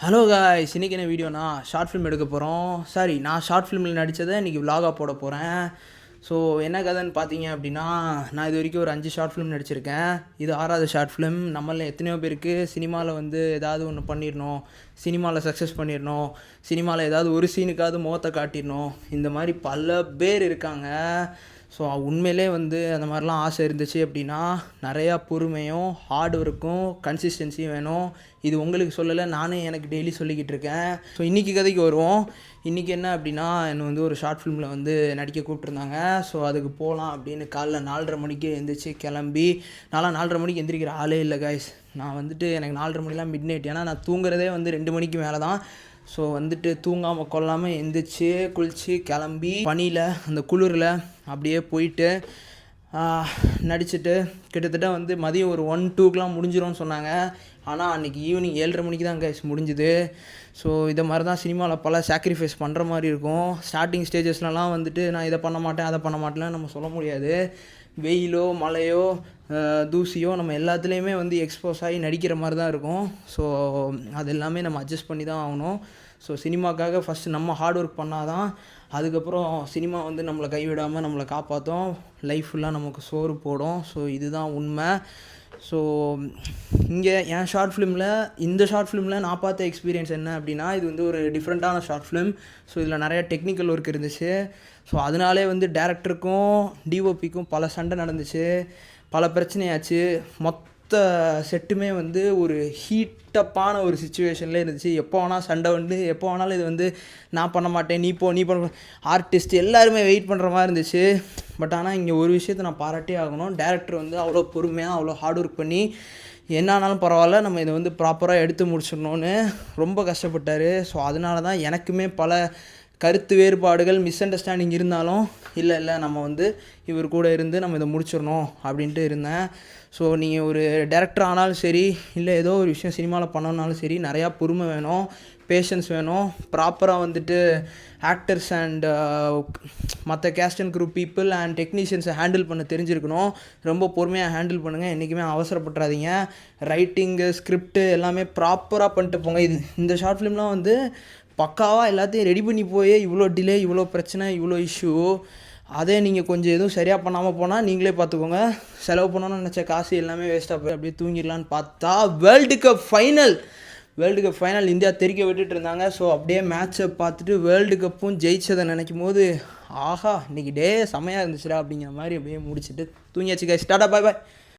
Hello guys, இன்றைக்கி என்ன வீடியோனா short film எடுக்க போகிறோம். சாரி, நான் ஷார்ட் ஃபிலிமில் நடித்ததை இன்றைக்கி விலாகாக போட போகிறேன். ஸோ என்ன கதைன்னு பார்த்தீங்க அப்படின்னா, நான் இது வரைக்கும் ஒரு 5 ஷார்ட் ஃபிலிம் நடிச்சிருக்கேன். இது 6வது ஷார்ட் ஃபிலிம். நம்மள எத்தனையோ பேருக்கு சினிமாவில் வந்து ஏதாவது ஒன்று பண்ணிடணும், சினிமாவில் சக்ஸஸ் பண்ணிடணும், சினிமாவில் ஏதாவது ஒரு சீனுக்காவது முகத்தை காட்டிடணும், இந்த மாதிரி பல பேர் இருக்காங்க. ஸோ உண்மையிலே வந்து அந்த மாதிரிலாம் ஆசை இருந்துச்சு அப்படின்னா நிறையா பொறுமையும் ஹார்ட் ஒர்க்கும் கன்சிஸ்டன்சியும் வேணும். இது உங்களுக்கு சொல்லலை, நானே எனக்கு டெய்லி சொல்லிக்கிட்டு இருக்கேன். ஸோ இன்றைக்கி கதைக்கு வருவோம். இன்றைக்கி என்ன அப்படின்னா, என்னை வந்து ஒரு ஷார்ட் ஃபிலிமில் வந்து நடிக்க கூப்பிட்ருந்தாங்க. ஸோ அதுக்கு போகலாம் அப்படின்னு காலைல 4:30 மணிக்கு எழுந்திரிச்சு கிளம்பி, நான்லாம் 4:30 மணிக்கு எந்திரிக்கிற ஆளே இல்லை காய்ஸ். நான் வந்துட்டு எனக்கு 4:30 மணிலாம் மிட் நைட். ஏன்னா நான் தூங்குறதே வந்து 2 மணிக்கு மேலே தான். ஸோ வந்துட்டு தூங்காமல் கொள்ளாமல் எந்திரிச்சு குளித்து கிளம்பி பனியில் அந்த குளிரில் அப்படியே போயிட்டு நடிச்சுட்டு கிட்டத்தட்ட வந்து மதியம் ஒரு 1-2க்கெலாம் முடிஞ்சிடும்னு சொன்னாங்க. ஆனால் அன்றைக்கி ஈவினிங் 7:30 மணிக்கு தான் கைஸ் முடிஞ்சுது. ஸோ இதை மாதிரி தான் சினிமாவில் பல சாக்ரிஃபைஸ் பண்ணுற மாதிரி இருக்கும். ஸ்டார்டிங் ஸ்டேஜஸ்லலாம் வந்துட்டு நான் இதை பண்ண மாட்டேன் அதை பண்ண மாட்டேன்னு நம்ம சொல்ல முடியாது. வெயிலோ மழையோ தூசியோ நம்ம எல்லாத்துலேயுமே வந்து எக்ஸ்போஸ் ஆகி நடிக்கிற மாதிரி தான் இருக்கும். ஸோ அது எல்லாமே நம்ம அட்ஜஸ்ட் பண்ணி தான் ஆகணும். ஸோ சினிமாக்காக ஃபஸ்ட்டு நம்ம ஹார்ட் ஒர்க் பண்ணால் தான் அதுக்கப்புறம் சினிமா வந்து நம்மளை கைவிடாமல் நம்மளை காப்பாற்றும், லைஃப் ஃபுல்லாக நமக்கு சோறு போடும். ஸோ இதுதான் உண்மை. ஸோ இங்கே என் ஷார்ட் ஃபிலிமில், இந்த ஷார்ட் ஃபிலிமில் நான் பார்த்த எக்ஸ்பீரியன்ஸ் என்ன அப்படின்னா, இது வந்து ஒரு டிஃப்ரெண்ட்டான ஷார்ட் ஃபிலிம். ஸோ இதில் நிறையா டெக்னிக்கல் ஒர்க் இருந்துச்சு. ஸோ அதனாலே வந்து டேரக்டருக்கும் டிஓபிக்கும் பல சண்டை நடந்துச்சு, பல பிரச்சனையாச்சு. மொத்த செட்டுமே வந்து ஒரு ஹீட்டப்பான ஒரு சுச்சுவேஷனில் இருந்துச்சு. எப்போ வேணால் சண்டை வந்து, எப்போ வேணாலும் இது வந்து நான் பண்ண மாட்டேன், நீ பண்ண, ஆர்டிஸ்ட் எல்லாருமே வெயிட் பண்ணுற மாதிரி இருந்துச்சு. பட் ஆனால் இங்கே ஒரு விஷயத்தை நான் பாராட்டே ஆகணும். டேரக்டர் வந்து அவ்வளோ பொறுமையாக அவ்வளோ ஹார்ட் ஒர்க் பண்ணி என்ன ஆனாலும் பரவாயில்ல நம்ம இதை வந்து ப்ராப்பராக எடுத்து முடிச்சிடணுன்னு ரொம்ப கஷ்டப்பட்டார். ஸோ அதனால தான் எனக்குமே பல கருத்து வேறுபாடுகள், மிஸ் அண்டர்ஸ்டாண்டிங் இருந்தாலும் இல்லை நம்ம வந்து இவர் கூட இருந்து நம்ம இதை முடிச்சிடணும் அப்படின்ட்டு இருந்தேன். ஸோ நீங்கள் ஒரு டேரக்டர் ஆனாலும் சரி, இல்லை ஏதோ ஒரு விஷயம் சினிமாவில் பண்ணணுன்னாலும் சரி, நிறையா பொறுமை வேணும், பேஷன்ஸ் வேணும். ப்ராப்பராக வந்துட்டு ஆக்டர்ஸ் அண்ட் மற்ற cast and group people and டெக்னீஷியன்ஸை ஹேண்டில் பண்ண தெரிஞ்சிருக்கணும். ரொம்ப பொறுமையாக ஹேண்டில் பண்ணுங்கள், என்றைக்குமே அவசரப்பட்டுறாதீங்க. ரைட்டிங்கு, ஸ்கிரிப்டு எல்லாமே ப்ராப்பராக பண்ணிட்டு போங்க. இந்த ஷார்ட் ஃபிலிம்லாம் வந்து பக்காவாக எல்லாத்தையும் ரெடி பண்ணி போய் இவ்வளோ டிலே, இவ்வளோ பிரச்சனை, இவ்வளோ இஷ்யூ, அதே நீங்கள் கொஞ்சம் எதுவும் சரியாக பண்ணாமல் போனால் நீங்களே பார்த்துக்கோங்க. செலவு பண்ணணும்னு நினச்ச காசு எல்லாமே வேஸ்ட்டாக போய் அப்படியே தூங்கிடலான்னு பார்த்தா வேர்ல்டு கப் ஃபைனல் இந்தியா தெரிக்க விட்டுட்டு இருந்தாங்க. ஸோ அப்படியே மேட்சை பார்த்துட்டு வேர்ல்டு கப்பும் ஜெயிச்சதை நினைக்கும் போது ஆஹா, இன்றைக்கி டே செமையாக இருந்துச்சுடா அப்படிங்கிற மாதிரி அப்படியே முடிச்சுட்டு தூங்கியாச்சு கைஸ். டாடா, பாய் பாய்.